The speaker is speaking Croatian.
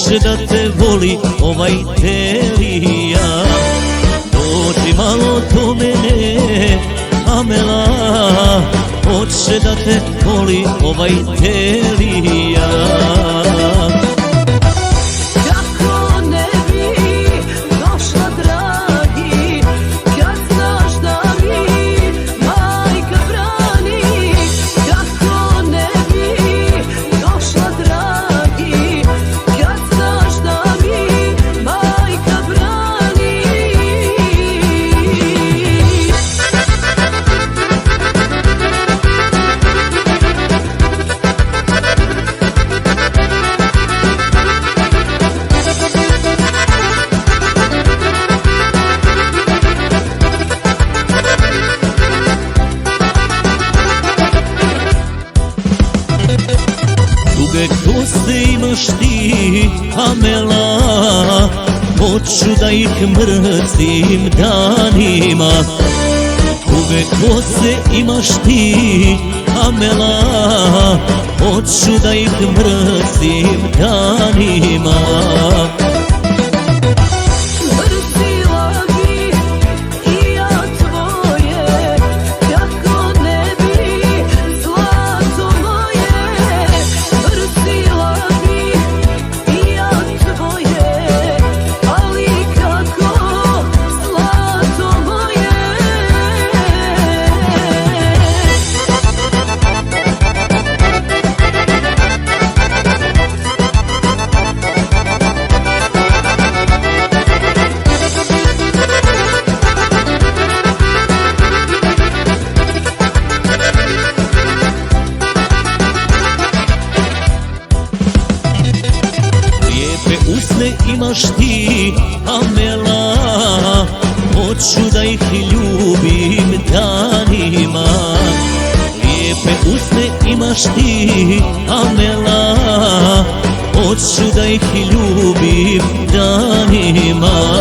hoće da te voli ovaj Telija. Dođi malo do mene, Amela, hoće da te voli ovaj Telija. Duge kose imaš ti, Amela, hoću da ih mrzim danima. Duge kose imaš ti, Amela, hoću da ih mrzim danima. Usne imaš ti, Amela, hoću da ih ljubim danima. Lijepe usne imaš ti, Amela, hoću da ih ljubim danima.